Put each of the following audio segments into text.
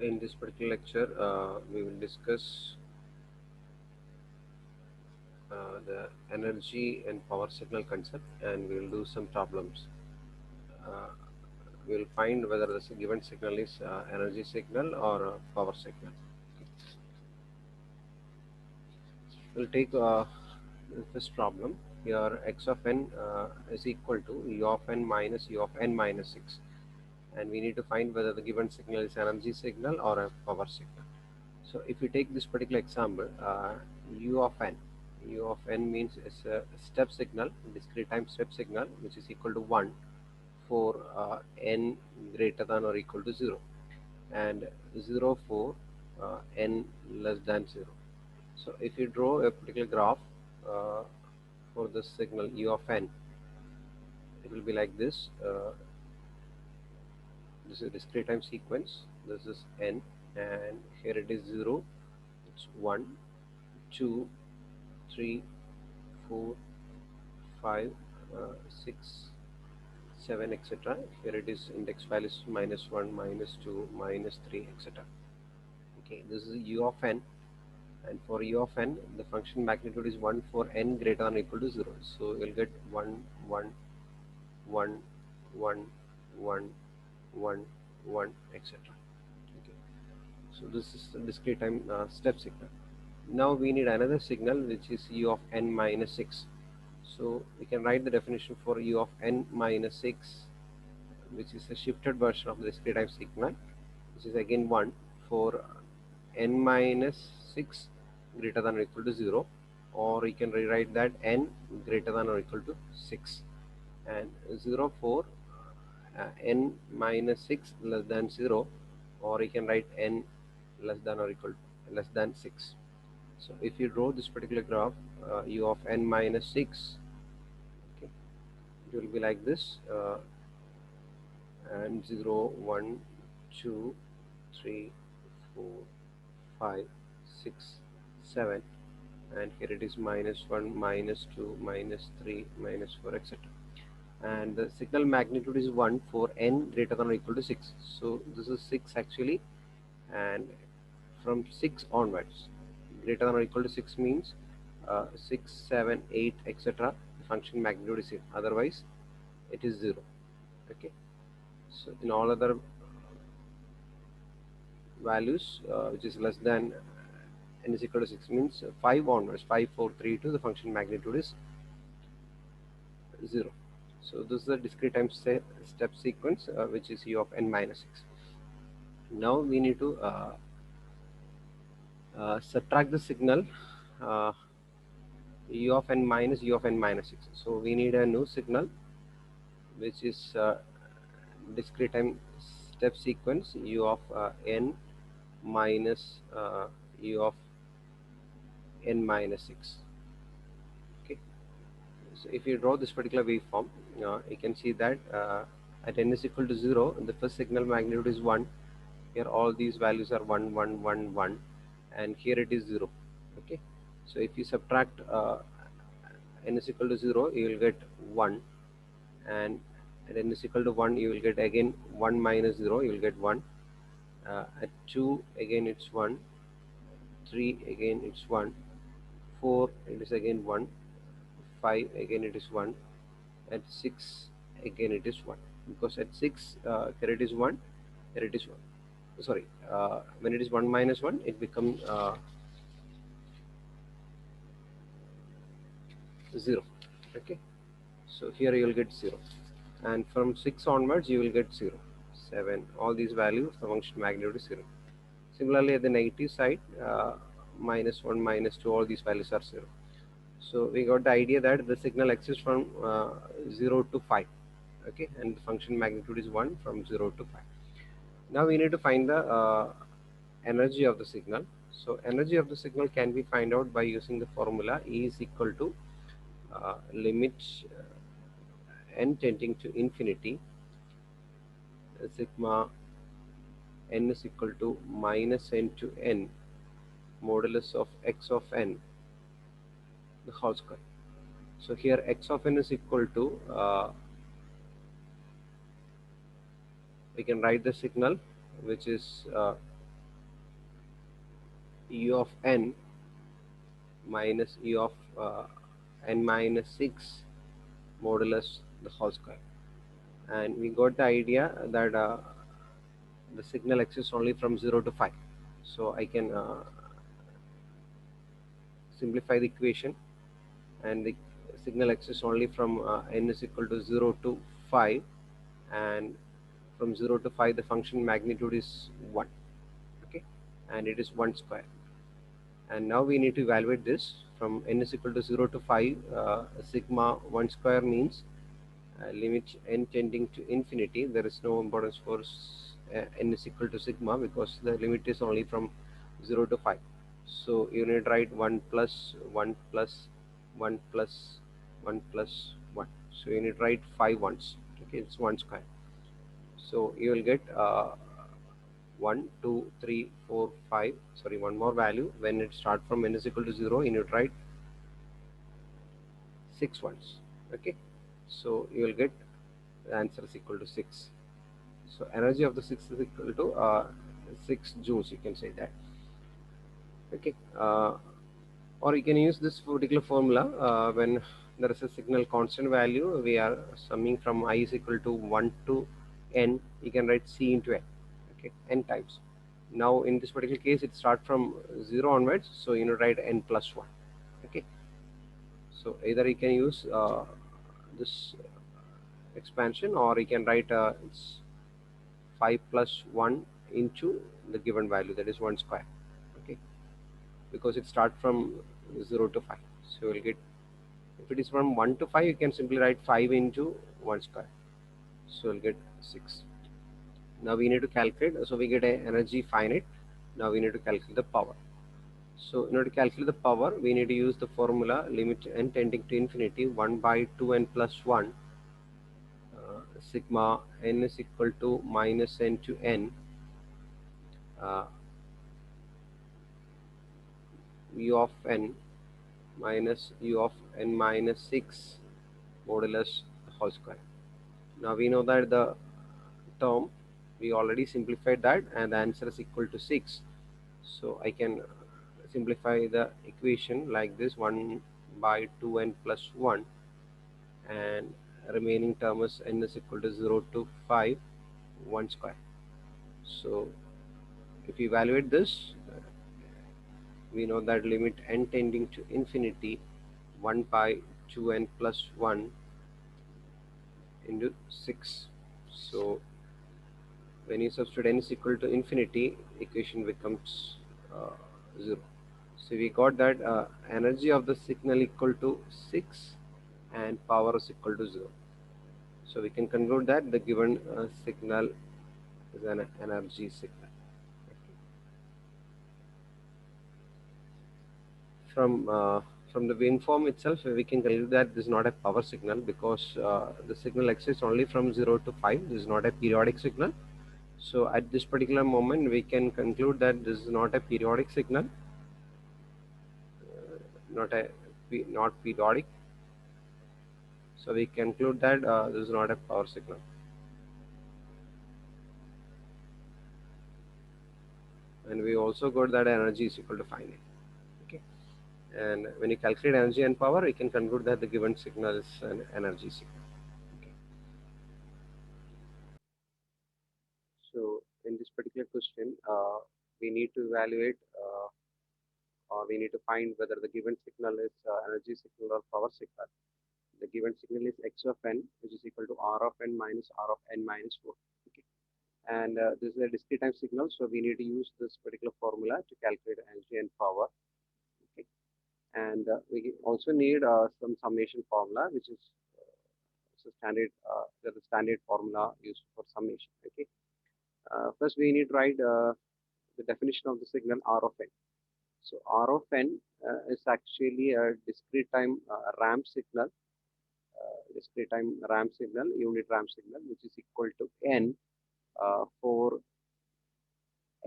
In this particular lecture, we will discuss the energy and power signal concept, and we will do some problems. Uh, we will find whether the given signal is energy signal or power signal. We'll take the first problem. Here x of n is equal to u of n minus u of n minus 6, and we need to find whether the given signal is energy signal or a power signal. So if we take this particular example, u of n, u of n means it's a step signal, discrete time step signal, which is equal to 1 for n greater than or equal to 0, and 0 for n less than 0. So if you draw a particular graph uh, for the signal u of n, it will be like this. This is a discrete time sequence. This is n, and here it is 0. It's 1, 2, 3, 4, 5, 6, 7, etc. Here it is index values minus 1, minus 2, minus 3, etc. Okay, this is u of n, and for u of n, the function magnitude is 1 for n greater than or equal to 0. So you'll get 1, 1, 1, 1, 1, 1, 1, etc. Okay, so this is the discrete time step signal. Now we need another signal, which is u of n minus 6. So we can write the definition for u of n minus 6, which is a shifted version of the discrete time signal, which is again 1 for n minus 6 greater than or equal to 0, or you can rewrite that n greater than or equal to 6, and 0 for n minus 6 less than 0, or you can write n less than or equal to less than 6. So if you draw this particular graph, u of n minus 6, okay, it will be like this, and 0, 1, 2, 3, 4, 5, 6, 7, and here it is minus 1, minus 2, minus 3, minus 4, etc. And the signal magnitude is 1 for n greater than or equal to 6. So this is 6 actually, and from 6 onwards, greater than or equal to 6 means 6, 7, 8, etc. The function magnitude is 0. Otherwise, it is 0. Okay. So in all other values, which is less than n is equal to 6 means 5 onwards, 5, 4, 3, 2, the function magnitude is 0. So this is the discrete time step sequence, which is u of n minus 6. Now we need to subtract the signal uh, u of n minus u of n minus 6. So we need a new signal, which is discrete time step sequence u of n minus u of n minus 6. Okay, so if you draw this particular waveform, you can see that at n is equal to 0, the first signal magnitude is 1. Here all these values are 1, 1, 1, 1, and here it is 0. Okay, so if you subtract n is equal to 0, you will get 1, and at n is equal to 1, you will get again 1 minus 0, you will get 1. At 2, again it's 1. 3, again it's 1. 4, it is again 1. 5, again it is 1. At 6, again it is 1. Because at 6, here it is 1, here it is 1. Sorry, when it is 1 minus 1, it becomes 0. Okay, so here you will get 0, and from 6 onwards you will get 0, 7, all these values, the function magnitude is 0. Similarly, at the negative side, minus 1, minus 2, all these values are 0. So we got the idea that the signal exists from 0 to 5. Okay, and the function magnitude is 1 from 0 to 5. Now we need to find the energy of the signal. So energy of the signal can be found out by using the formula E is equal to limit n tending to infinity, sigma n is equal to minus n to n modulus of x of n, the whole square. So here x of n is equal to, we can write the signal, which is u of n minus u of n minus 6 modulus the whole square. And we got the idea that the signal exists only from 0 to 5. So I can simplify the equation, and the signal exists only from n is equal to 0 to 5, and from 0 to 5 the function magnitude is 1. Okay, and it is 1 square. And now we need to evaluate this from n is equal to 0 to 5. Sigma 1 square means limit n tending to infinity. There is no importance for n is equal to sigma because the limit is only from 0 to 5. So you need to write 1 plus 1 plus 1 plus 1 plus 1. So you need to write 5 ones. Okay, it's 1 square. So you will get 1, 2, 3, 4, 5. Sorry, one more value. When it starts from n is equal to 0, you need to write 6 ones. Okay, so you will get the answer is equal to 6. So energy of the 6 is equal to 6 joules, you can say that. Okay, or you can use this particular formula when there is a signal constant value. We are summing from I is equal to 1 to n. You can write c into n. Okay, n times. Now in this particular case, it starts from 0 onwards, so you know write n plus 1. Okay, so either you can use this expansion, or you can write it's 5 plus 1 into the given value, that is 1 square. Okay, because it starts from 0 to 5, so you'll get, if it is from 1 to 5, you can simply write 5 into 1 square, so you'll get 6. Now we need to calculate, so we get a energy finite. Now we need to calculate the power. So in order to calculate the power, we need to use the formula limit n tending to infinity 1 by 2n plus 1 sigma n is equal to minus n to n uh, u of n minus u of n minus 6 modulus the whole square. Now we know that the term, we already simplified that, and the answer is equal to 6. So I can simplify the equation like this: 1 by 2n plus 1, and remaining term is n is equal to 0 to 5, 1 square. So if you evaluate this, we know that limit n tending to infinity 1 by 2n plus 1 into 6. So when you substitute n is equal to infinity, equation becomes 0. So we got that energy of the signal equal to 6 and power is equal to 0. So we can conclude that the given signal is an energy signal. From from the waveform itself, we can conclude that this is not a power signal because the signal exists only from 0 to 5. This is not a periodic signal. So at this particular moment, we can conclude that this is not a periodic signal, not periodic. So we conclude that this is not a power signal. And we also got that energy is equal to finite. Okay. And when you calculate energy and power, you can conclude that the given signal is an energy signal. Okay. So in this particular question, we need to evaluate or we need to find whether the given signal is energy signal or power signal. The given signal is x of n, which is equal to r of n minus r of n minus 4. Okay. And this is a discrete time signal, so we need to use this particular formula to calculate energy and power. Okay. And we also need some summation formula, which is standard. There's a standard formula used for summation. Okay. First, we need to write the definition of the signal r of n. So r of n is actually a discrete time ramp signal, unit ramp signal, which is equal to n for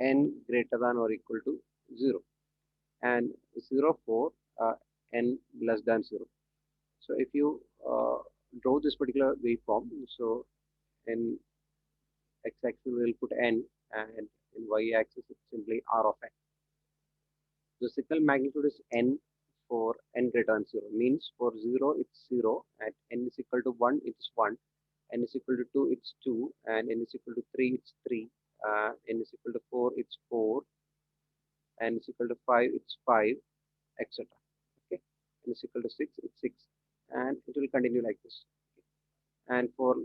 n greater than or equal to 0, and 0 for n less than 0. So if you draw this particular waveform, so in x-axis we will put n, and in y-axis it's simply r of n. The signal magnitude is n for n greater than 0. Means for 0 it's 0, at n is equal to 1 it's 1, n is equal to 2 it's 2, and n is equal to 3 it's 3, n is equal to 4 it's 4, n is equal to 5 it's 5, etc. Okay, n is equal to 6 it's 6, and it will continue like this. And for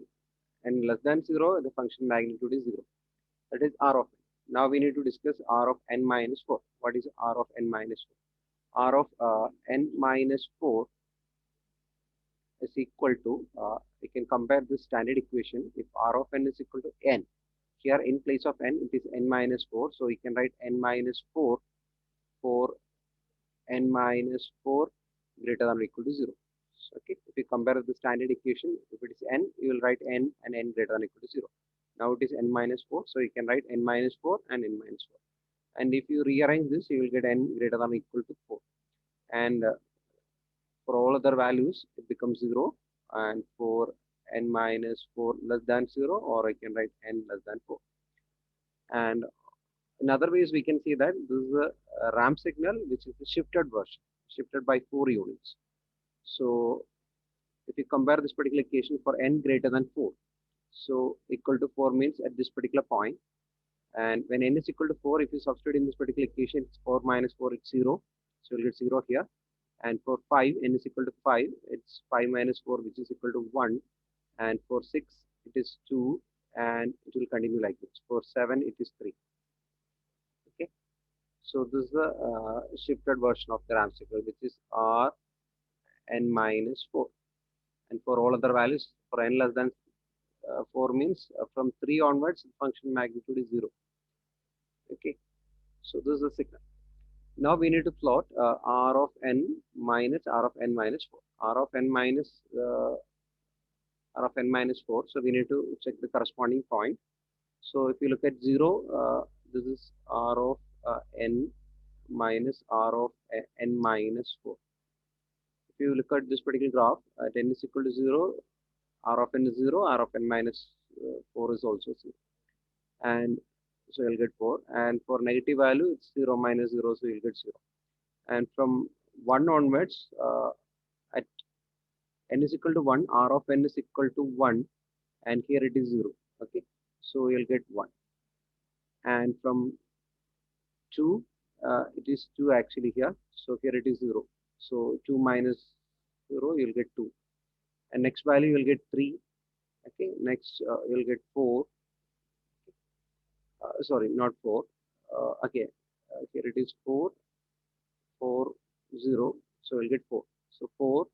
n less than 0, the function magnitude is 0. That is r of n. Now we need to discuss r of n minus 4. What is r of n minus 4? R of n minus 4 is equal to, we can compare this standard equation. If r of n is equal to n, here in place of n it is n minus 4, so we can write n minus 4 for n minus 4 greater than or equal to 0. So, okay, if you compare the standard equation, if it is n, you will write n and n greater than or equal to 0. Now it is n minus 4, so you can write n minus 4 and n minus 4. And if you rearrange this, you will get n greater than or equal to 4. And for all other values, it becomes 0. And for n minus 4 less than 0, or I can write n less than 4. And in other ways, we can see that this is a ramp signal, which is the shifted version, shifted by 4 units. So if you compare this particular equation for n greater than 4, so equal to 4 means at this particular point, and when n is equal to 4, if you substitute in this particular equation, it's 4 minus 4, it's 0, so you'll get 0 here. And for 5, n is equal to 5, it's 5 minus 4, which is equal to 1. And for 6, it is 2, and it will continue like this. For 7, it is 3. Okay, so this is the shifted version of the ramp signal, which is r n minus 4. And for all other values, for n less than 4 means from 3 onwards, the function magnitude is 0. Okay, so this is the signal. Now we need to plot r of n minus r of n minus 4. r of n minus r of n minus 4. So we need to check the corresponding point. So if you look at 0, this is r of n minus r of n minus 4. If you look at this particular graph, at n is equal to 0, r of n is 0, r of n minus 4 is also 0. And so you'll get 4. And for negative value, it's 0 minus 0, so you'll get 0. And from 1 onwards, at n is equal to 1, r of n is equal to 1, and here it is 0. Okay, so you'll get 1. And from 2, it is 2 actually here, so here it is 0. So 2 minus 0, you'll get 2. And next value, you'll get 3. Okay, next you'll get 4. Sorry, not 4. Okay, here it is 4, 4, 0. So we'll get 4. So 4,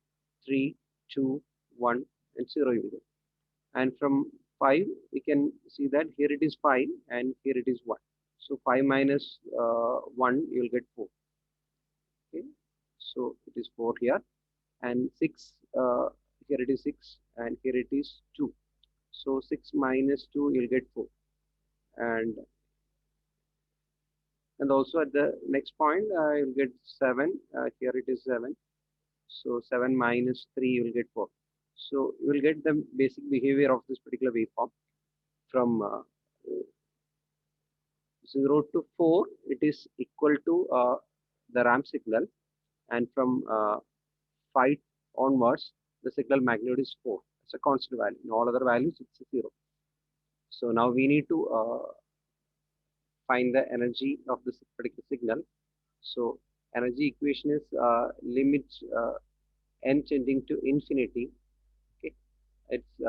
3, 2, 1, and 0 you will get. And from 5, we can see that here it is 5 and here it is 1. So 5 minus 1, you will get 4. Okay, so it is 4 here. And 6, here it is 6 and here it is 2. So 6 minus 2, you'll get 4. And also at the next point, you'll get 7. Here it is 7. So 7 minus 3, you will get 4. So you will get the basic behavior of this particular waveform. From 0 to 4, it is equal to the ramp signal. And from 5 onwards, the signal magnitude is 4. It's a constant value. In all other values, it's 0. So now we need to find the energy of this particular signal. So energy equation is limit n tending to infinity. Okay, it's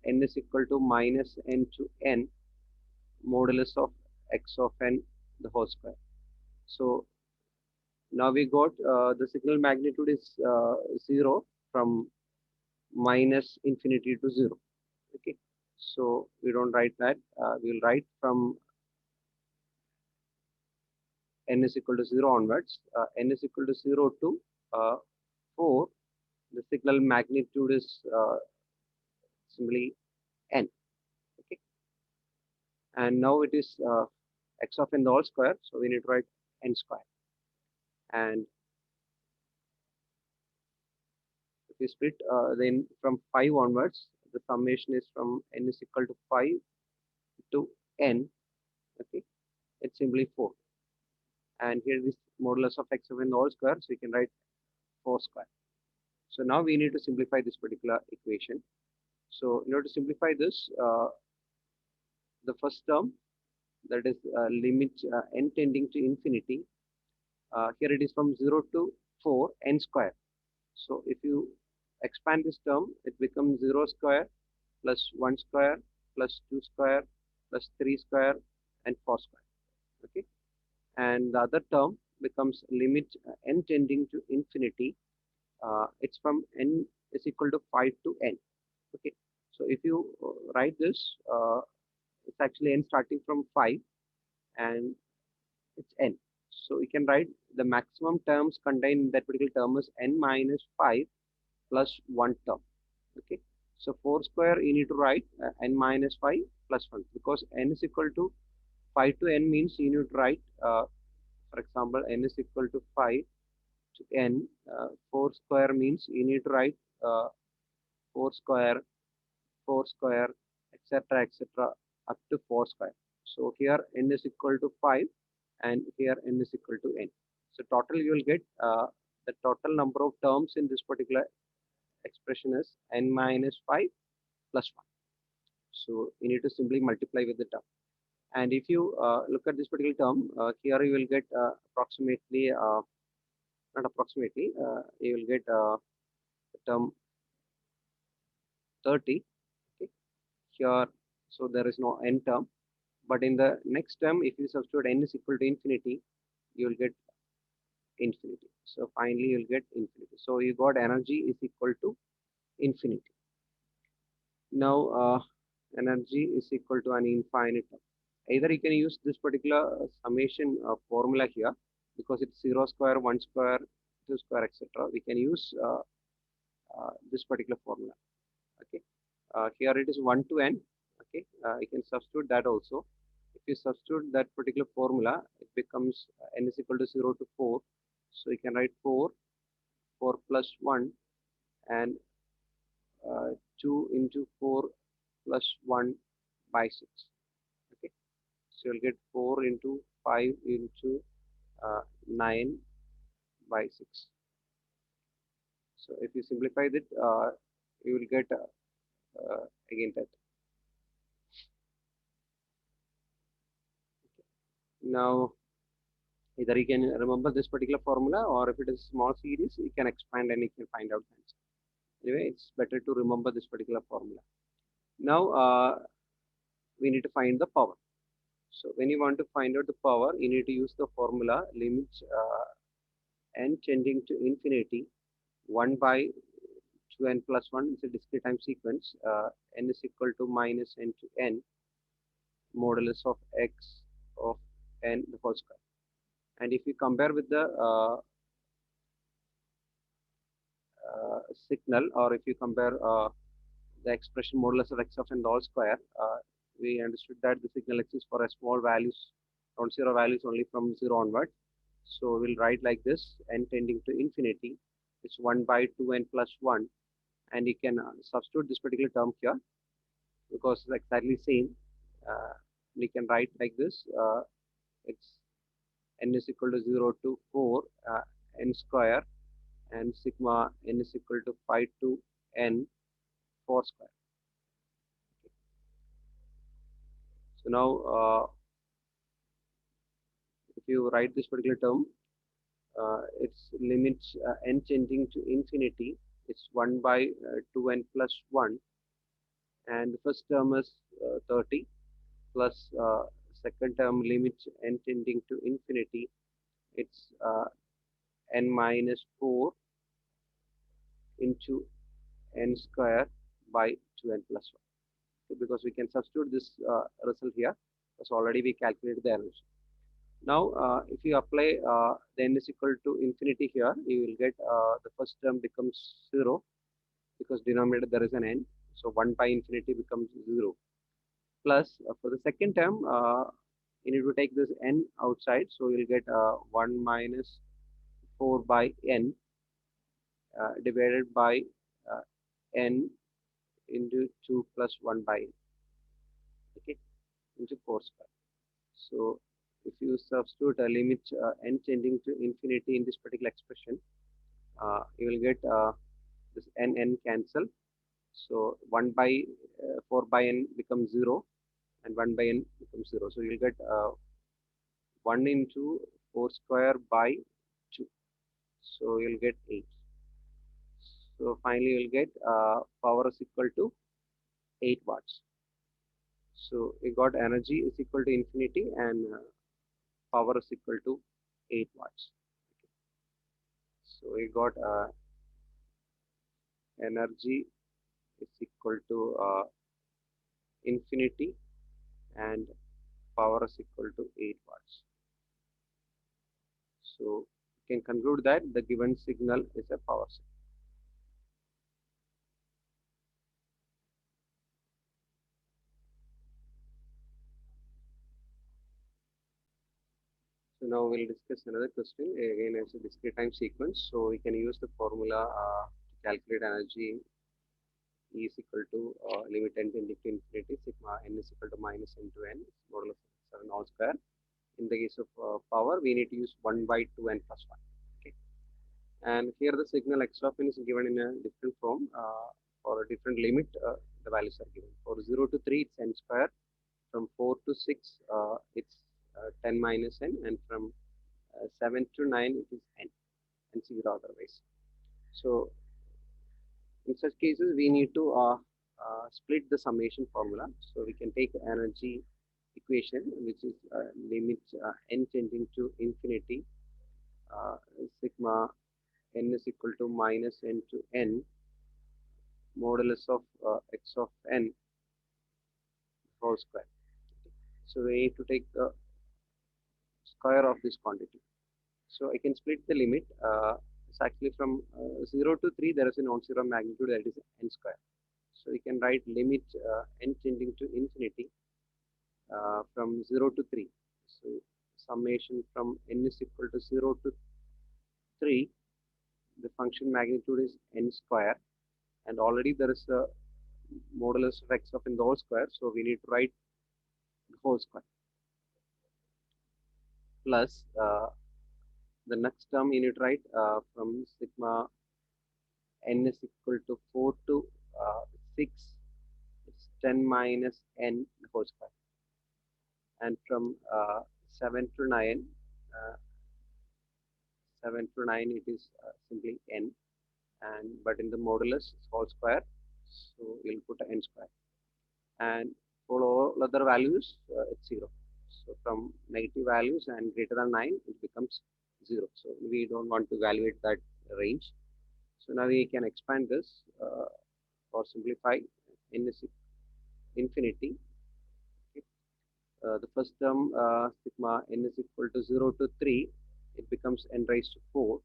n is equal to minus n to n modulus of x of n the whole square. So now we got the signal magnitude is 0 from minus infinity to 0. Okay, so we don't write that. We'll write from n is equal to 0 onwards. N is equal to 0 to 4. The signal magnitude is simply n. Okay, and now it is x of n the whole square, so we need to write n square. And if we split, then from 5 onwards, the summation is from n is equal to 5 to n. Okay, it's simply 4. and here is modulus of x of n whole square, so you can write 4 square. So now we need to simplify this particular equation. So in order to simplify this, the first term, that is limit n tending to infinity, here it is from 0 to 4 n square. So if you expand this term, it becomes 0 square plus 1 square plus 2 square plus 3 square and 4 square. Okay, and the other term becomes limit n tending to infinity. It's from n is equal to 5 to n. Okay, so if you write this, it's actually n starting from 5 and it's n. So we can write the maximum terms contained in that particular term is n minus 5 plus 1 term. Okay, so 4 square you need to write n minus 5 plus 1, because n is equal to 5 to n means you need to write, for example, n is equal to 5 to n. 4 square means you need to write 4 square, 4 square, etc., etc., up to 4 square. So here n is equal to 5 and here n is equal to n. So total you will get the total number of terms in this particular expression is n minus 5 plus 1. So you need to simply multiply with the term. And if you look at this particular term, here you will get approximately, not approximately, you will get the term 30. Okay, here, so there is no n term, but in the next term, if you substitute n is equal to infinity, you will get infinity. So finally you'll get infinity. So you got energy is equal to infinity. Now energy is equal to an infinite term. Either you can use this particular summation formula here, because it's 0 square, 1 square, 2 square, etc. We can use this particular formula. Okay, here it is 1 to n. Okay, you can substitute that also. If you substitute that particular formula, it becomes n is equal to 0 to 4. So you can write 4 plus 1, and 2 into 4 plus 1 by 6. Okay, so you'll get 4 into 5 into 9 by 6. So if you simplify it, you will get again that. Now either you can remember this particular formula, or if it is small series, you can expand and you can find out the answer. Anyway, it's better to remember this particular formula. Now we need to find the power. So when you want to find out the power, you need to use the formula limit n tending to infinity 1 by 2n plus 1 is a discrete time sequence. N is equal to minus n to n modulus of x of n the whole square. And if you compare with the signal, or if you compare the expression modulus of x of n the whole square, we understood that the signal exists for a small values, non-zero values only from 0 onward. So we'll write like this: n tending to infinity is 1 by 2n plus 1, and you can substitute this particular term here because it's exactly same. We can write like this: it's n is equal to 0 to 4 n square, and sigma n is equal to 5 to n 4 square. So now if you write this particular term, its limits n tending to infinity, it's 1 by 2n plus 1, and the first term is 30 plus second term limits n tending to infinity, it's n minus 4 into n square by 2n plus 1. Okay, because we can substitute this result here, because already we calculated the energy. Now if you apply the n is equal to infinity here, you will get the first term becomes 0, because denominator there is an n, so 1 by infinity becomes 0, plus for the second term you need to take this n outside, so you'll get 1 minus 4 by n divided by n into 2 plus 1 by n, okay, into 4 square. So if you substitute a limit n tending to infinity in this particular expression, you will get this n cancel. So 1 by 4 by n becomes 0, and 1 by n becomes 0. So you'll get 1 into 4 square by 2. So you'll get 8. So finally you'll get power is equal to 8 watts. So we got energy is equal to infinity, and power is equal to 8 watts. So we got energy is equal to infinity, and power is equal to 8 watts. So you can conclude that the given signal is a power signal. So now we'll discuss another question. Again, it's a discrete time sequence. So we can use the formula to calculate energy. E is equal to limit n tending to infinity, sigma n is equal to minus n to n, modulus 7 all square. In the case of power, we need to use 1 by 2 n plus 1. Okay. And here the signal x of n is given in a different form. For a different limit, the values are given. For 0 to 3, it's n square. From 4 to 6, it's 10 minus n. And from 7 to 9, it is n, and 0 otherwise. So in such cases, we need to split the summation formula. So we can take energy equation, which is limit n tending to infinity, uh, sigma n is equal to minus n to n, modulus of x of n whole square. So we need to take the square of this quantity. So I can split the limit. It's actually from 0 to 3, there is a non-zero magnitude, that is n square. So we can write limit n tending to infinity from 0 to 3. So summation from n is equal to 0 to 3, the function magnitude is n square, and already there is a modulus of x of n the whole square, so we need to write the whole square plus the next term you need to write from sigma n is equal to 4 to 6, it's 10 minus n the whole square, and from 7 to 9, uh, 7 to 9 it is simply n, and but in the modulus it's whole square, so we'll put n square, and for all other values it's 0. So from negative values and greater than 9, it becomes 0. So we don't want to evaluate that range. So now we can expand this or simplify n is infinity. Okay. The first term, sigma n is equal to 0 to 3, it becomes n raised to 4,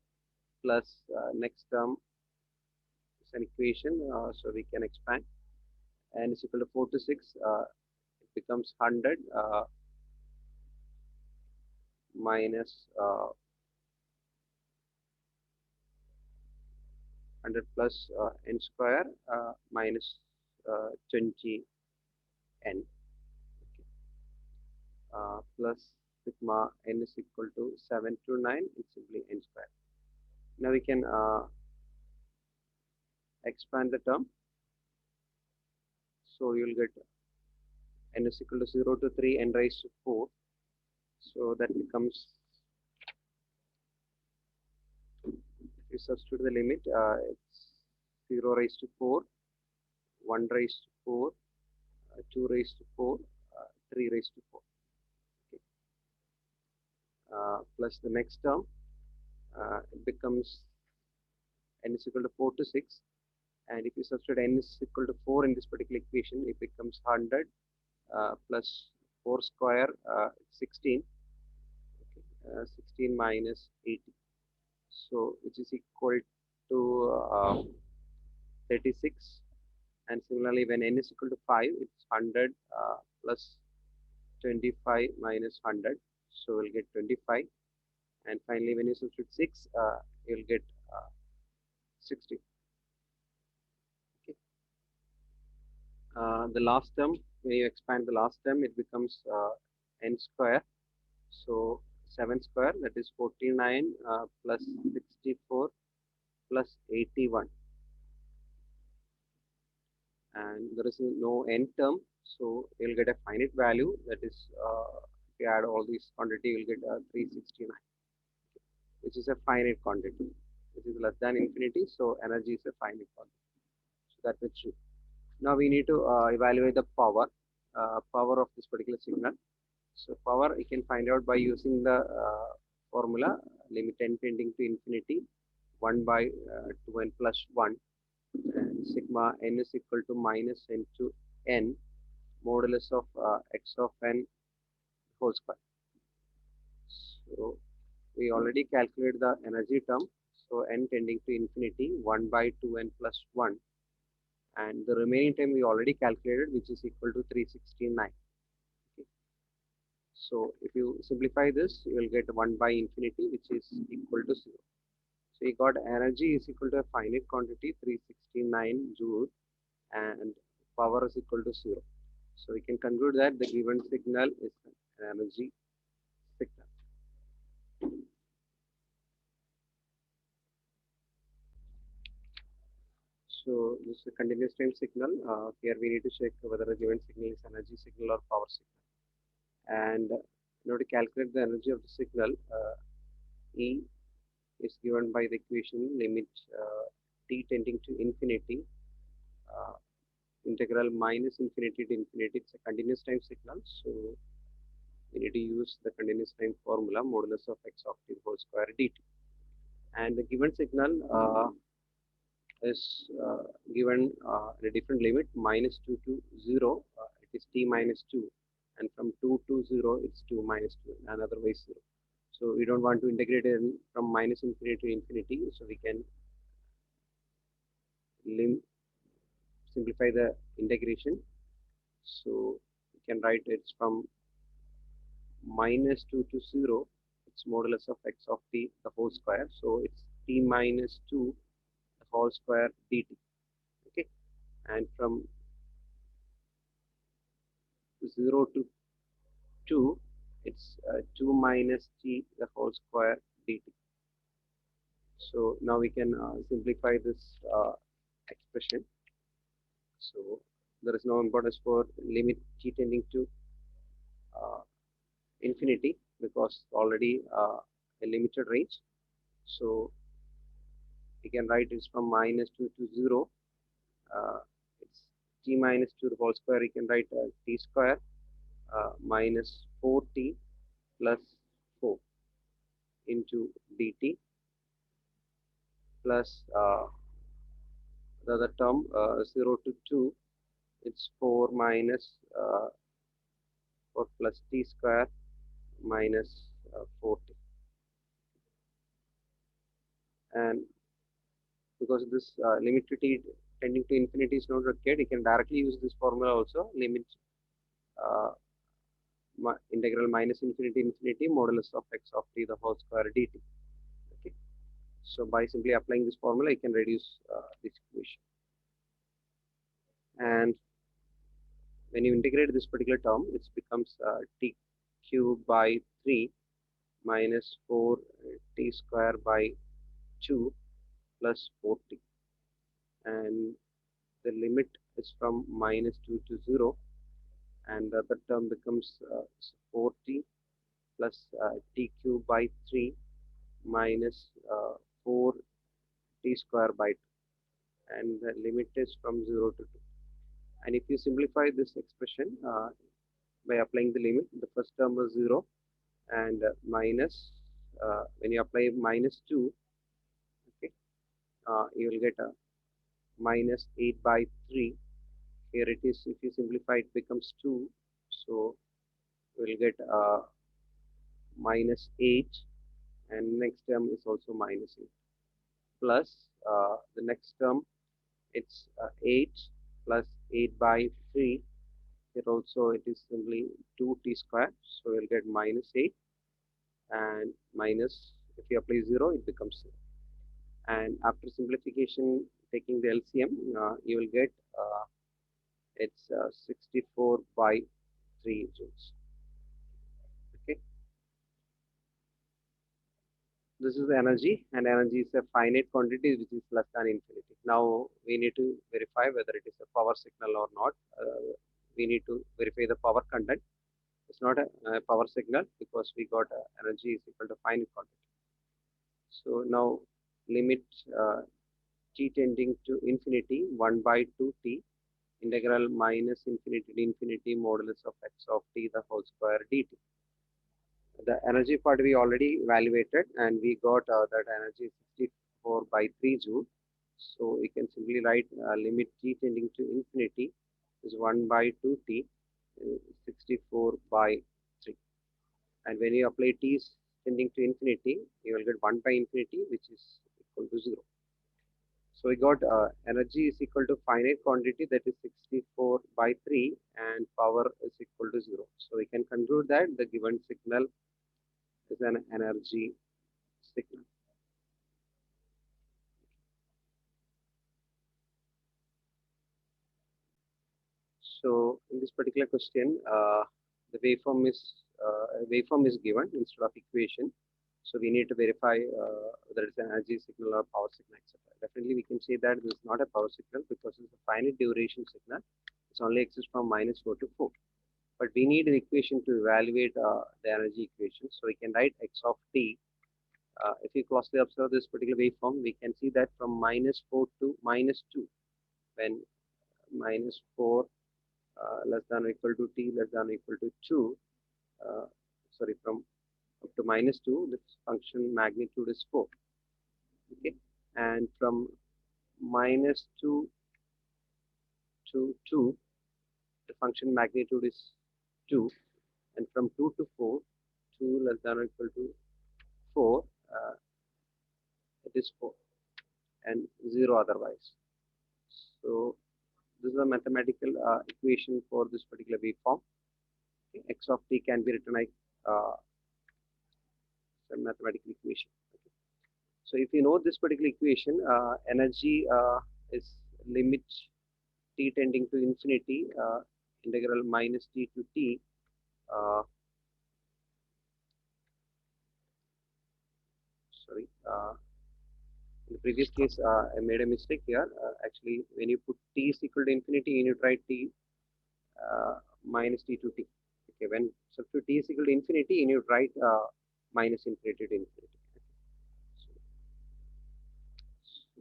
plus next term is an equation, so we can expand. N is equal to 4 to 6, it becomes 100 minus 100 plus n square minus 20 n, plus sigma n is equal to 7 to 9, it's simply n square. Now we can expand the term, so you'll get n is equal to 0 to 3 n raised to 4, so that becomes, if you substitute the limit, it's 0 raised to 4, 1 raised to 4, 2 raised to 4, 3 raised to 4. Okay. Plus the next term, it becomes n is equal to 4 to 6, and if you substitute n is equal to 4 in this particular equation, it becomes 100 plus 4 square, 16, okay, 16 minus 80, so which is equal to 36. And similarly, when n is equal to 5, it's 100 plus 25 minus 100, so we'll get 25. And finally, when you substitute 6, you'll get 60. Okay. The last term, when you expand the last term, it becomes n square. So 7 square, that is 49 plus 64 plus 81, and there is no n term, so you'll get a finite value, that is if you add all these quantity you'll get 369, which is a finite quantity, which is less than infinity, so energy is a finite quantity. So that is true. Now we need to evaluate the power of this particular signal. So power you can find out by using the formula limit n tending to infinity 1 by 2n plus 1, and sigma n is equal to minus n to n modulus of x of n whole square. So we already calculated the energy term. So n tending to infinity 1 by 2n plus 1, and the remaining term we already calculated, which is equal to 369. Okay. So if you simplify this, you will get 1 by infinity, which is equal to 0. So you got energy is equal to a finite quantity 369 joule, and power is equal to 0. So we can conclude that the given signal is an energy signal. So this is a continuous time signal. Here we need to check whether the given signal is energy signal or power signal. And in order to calculate the energy of the signal, E is given by the equation limit t tending to infinity, uh, integral minus infinity to infinity. It's a continuous time signal, so we need to use the continuous time formula modulus of x of t whole square dt. And the given signal is given at a different limit, minus 2 to 0, it is t minus 2, and from 2 to 0 it's 2 minus 2, and otherwise 0. So we don't want to integrate it from minus infinity to infinity, so we can simplify the integration. So we can write it's from minus 2 to 0, it's modulus of x of t the whole square, so it's t minus 2 the whole square dt. Okay, and from 0 to 2, it's 2 minus t the whole square dt. So now we can simplify this expression. So there is no importance for limit t tending to uh, infinity, because already a limited range. So we can write this from minus 2 to 0. It's t minus 2 the whole square. You can write t square minus 4t plus 4 into dt plus the other term 0 to 2, it's 4 minus 4 plus t square minus 4t. And because this limit to t tending to infinity is not required, you can directly use this formula also, limit uh, integral minus infinity infinity modulus of x of t the whole square dt. Okay. So by simply applying this formula, you can reduce this equation. And when you integrate this particular term, it becomes t cube by 3 minus 4 t square by 2 plus 4t, and the limit is from minus 2 to 0, and the other term becomes 4t plus t cube by 3 minus 4 t square by 2, and the limit is from 0 to 2. And if you simplify this expression by applying the limit, the first term was 0, and minus when you apply minus 2, okay, you will get a minus 8 by 3. Here it is, if you simplify it becomes 2, so we will get minus 8, and next term is also minus 8, plus the next term, it's 8 plus 8 by 3. Here also it is simply 2t square, so we'll get minus 8, and minus, if you apply 0, it becomes 0. And after simplification, taking the LCM, you will get it's 64 by 3 joules. Okay. this is the energy, and energy is a finite quantity which is less than infinity. Now we need to verify whether it is a power signal or not. We need to verify the power content. It's not a power signal because we got energy is equal to finite quantity. So now limit t tending to infinity 1 by 2t integral minus infinity to infinity modulus of x of t the whole square dt. The energy part we already evaluated, and we got that energy is 64 by 3 joule. So we can simply write limit t tending to infinity is 1 by 2t 64 by 3. And when you apply t tending to infinity, you will get 1 by infinity, which is equal to 0. So we got energy is equal to finite quantity, that is 64 by 3, and power is equal to 0. So we can conclude that the given signal is an energy signal. So in this particular question, the waveform is given instead of equation. So we need to verify whether it's an energy signal or power signal, etc. Definitely, we can say that this is not a power signal because it's a finite duration signal. It's only exists from -4 to 4. But we need an equation to evaluate the energy equation. So we can write x of t. If we closely observe this particular waveform, we can see that from -4 to -2, when -4 less than or equal to t less than or equal to 2, sorry, from up to -2, the function magnitude is 4. Okay, and from -2 to 2, the function magnitude is 2, and from 2 to 4, 2 less than or equal to 4, it is 4, and 0 otherwise. So this is a mathematical equation for this particular waveform. Okay, x of t can be written like a mathematical equation. Okay. So if you know this particular equation, energy is limit t tending to infinity, integral minus t to t. Sorry, in the previous case, I made a mistake here. Actually, when you put t is equal to infinity, you need to write t minus t to t. Okay, when substitute t is equal to infinity, you need to write minus infinity to infinity.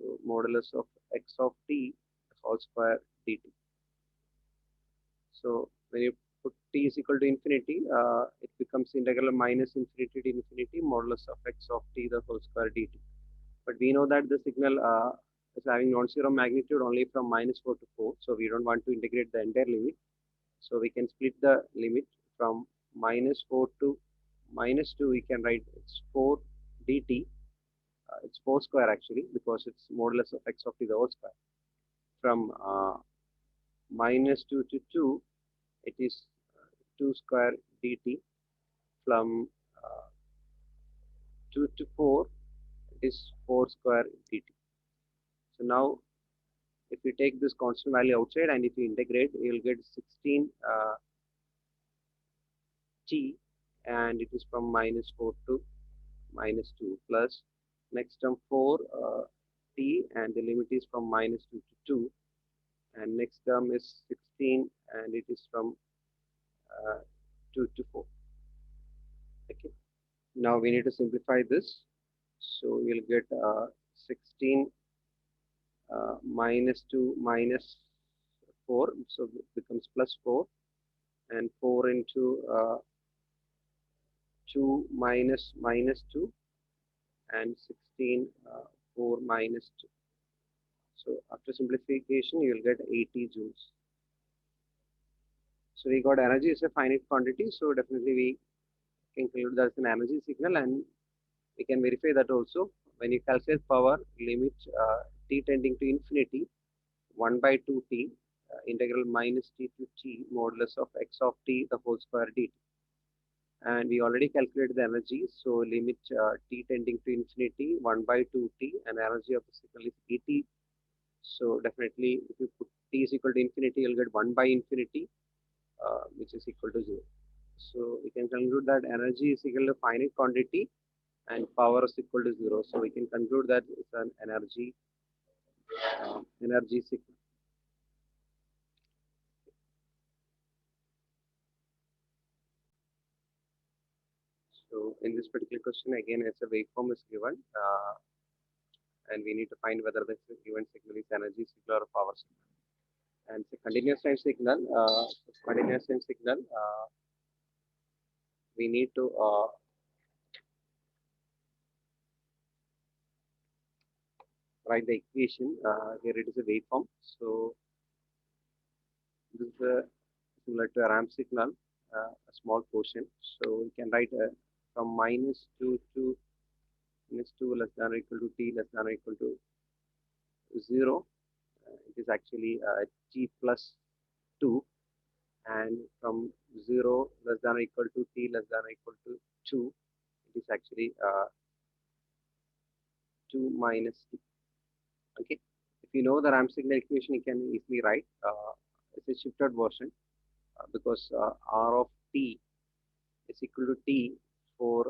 So modulus of x of t whole square dt. So when you put t is equal to infinity, it becomes integral minus infinity to infinity modulus of x of t the whole square dt. But we know that the signal is having non-zero magnitude only from -4 to 4. So we don't want to integrate the entire limit. So we can split the limit from -4 to -2. We can write it's 4 dt. It's 4 square actually because it's modulus of x of t the whole square. From -2 to 2, it is 2 square dt. From 2 to 4, it is 4 square dt. So now if you take this constant value outside and if you integrate, you will get 16 t, and it is from -4 to -2 plus next term 4 t, and the limit is from -2 to 2, and next term is 16 and it is from 2 to 4. Okay, now we need to simplify this. So we'll get 16 -2 minus 4, so it becomes +4, and 4 into 2 minus -2, and 16 4 minus 2. So after simplification, you will get 80 joules. So we got energy is a finite quantity, so definitely we can conclude that's an energy signal, and we can verify that also. When you calculate power, limit t tending to infinity 1 by 2t integral minus t to t modulus of x of t the whole square dt. And we already calculated the energy, so limit t tending to infinity 1 by 2t, and energy of the signal is et. So definitely if you put t is equal to infinity, you'll get 1 by infinity, which is equal to 0. So we can conclude that energy is equal to finite quantity and power is equal to 0. So we can conclude that it's an energy signal. So in this particular question, again, it's a waveform is given, and we need to find whether the given signal is energy signal or power signal. And it's a continuous time signal. Continuous time signal, we need to write the equation. Here it is a waveform. So this is similar to a ramp signal, a small portion. So we can write from -2 to -2 less than or equal to t less than or equal to 0. It is actually t plus 2, and from 0 less than or equal to t less than or equal to 2, it is actually 2 minus t. Okay, if you know the ramp signal equation, you can easily write. It's a shifted version because r of t is equal to t for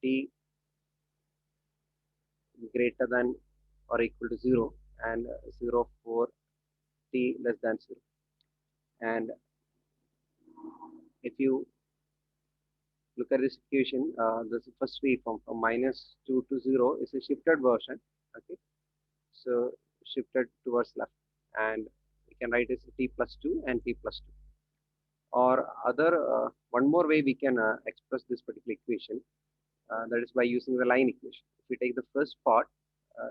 t greater than or equal to 0, and 0 for t less than 0. And if you look at this equation, this first waveform from -2 to 0 is a shifted version. Okay, so shifted towards left, and we can write as t plus 2 and t plus 2. Or other one more way we can express this particular equation, that is by using the line equation. If we take the first part,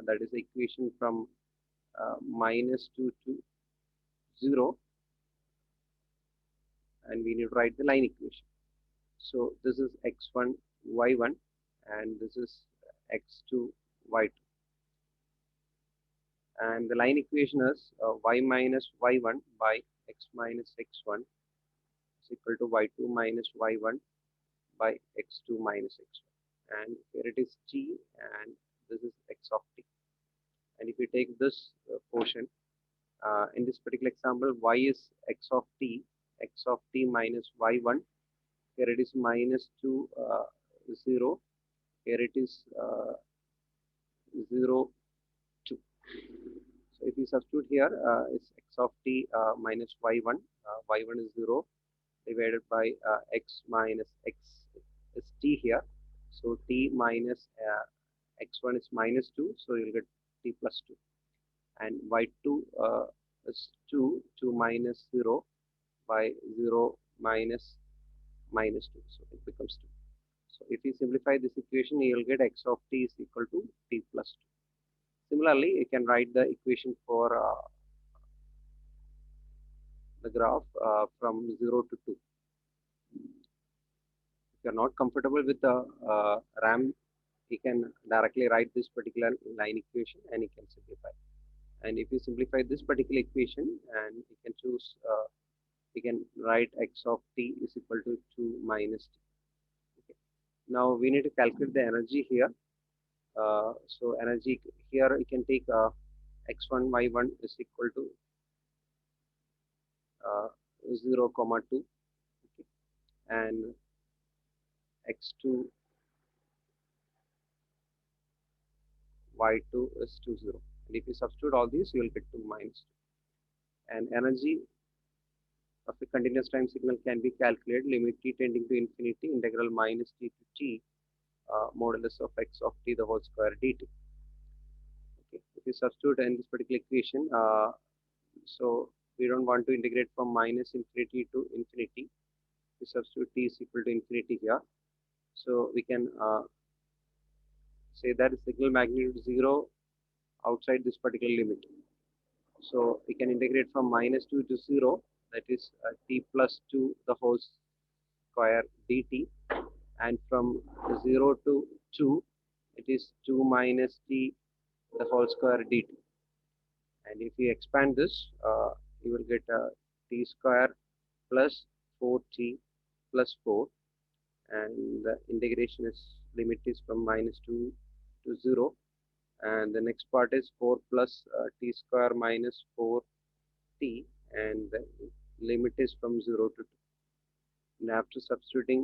that is the equation from -2 to 0, and we need to write the line equation. So this is x1 y1, and this is x2 y2, and the line equation is y minus y1 by x minus x1 is equal to y2 minus y1 by x2 minus x1, and here it is t, and this is x of t. And if we take this portion, in this particular example, y is x of t minus y1. Here it is -2 0. Here it is 0 2. So if you substitute here, it's x of t minus y1. Y1 is 0 divided by x minus x is t here. So t minus x1 is -2. So you'll get t plus 2. And y2 is 2 minus 0 by 0 minus -2. So it becomes 2. So if you simplify this equation, you will get x of t is equal to t plus 2. Similarly, you can write the equation for the graph from 0 to 2. If you are not comfortable with the RAM, you can directly write this particular line equation and you can simplify. And if you simplify this particular equation, and you can choose, you can write x of t is equal to 2 minus t. Okay. Now we need to calculate the energy here. So energy here, you can take x1 y1 is equal to 0 comma 2, okay, and x2 y2 is 2 0. And if you substitute all these, you will get 2 minus 2. And energy of a continuous time signal can be calculated limit t tending to infinity integral minus t to t modulus of x of t the whole square dt. Okay. If you substitute in this particular equation, so we don't want to integrate from minus infinity to infinity. We substitute t is equal to infinity here. So we can say that signal magnitude 0 outside this particular limit. So we can integrate from -2 to 0, that is t plus 2 the whole square dt, and from 0 to 2, it is 2 minus t the whole square dt. And if you expand this, you will get t square plus 4t plus 4, and the integration is limit is from -2 to 0, and the next part is 4 plus t square minus 4t, and the limit is from 0 to 2. And after substituting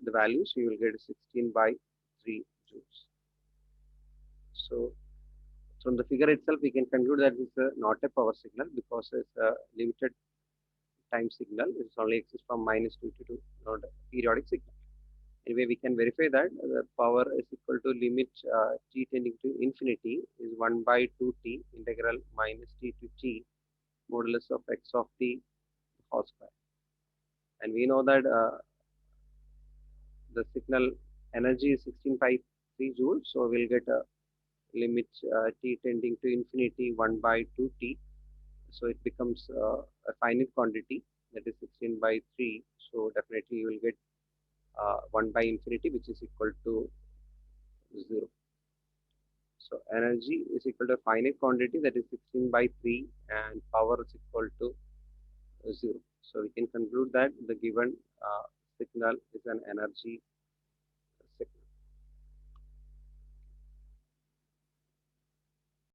the values, you will get 16 by 3 joules. So from the figure itself, we can conclude that it's not a power signal because it's a limited time signal. It only exists from -2 to not a periodic signal. Anyway, we can verify that the power is equal to limit t tending to infinity is 1 by 2t integral minus t to t modulus of x of t whole square. And we know that the signal energy is 16.3 joules, so we'll get a limit t tending to infinity 1 by 2t, so it becomes a finite quantity, that is 16 by 3, so definitely you will get 1 by infinity, which is equal to 0. So energy is equal to a finite quantity, that is 16 by 3, and power is equal to 0. So we can conclude that the given signal is an energy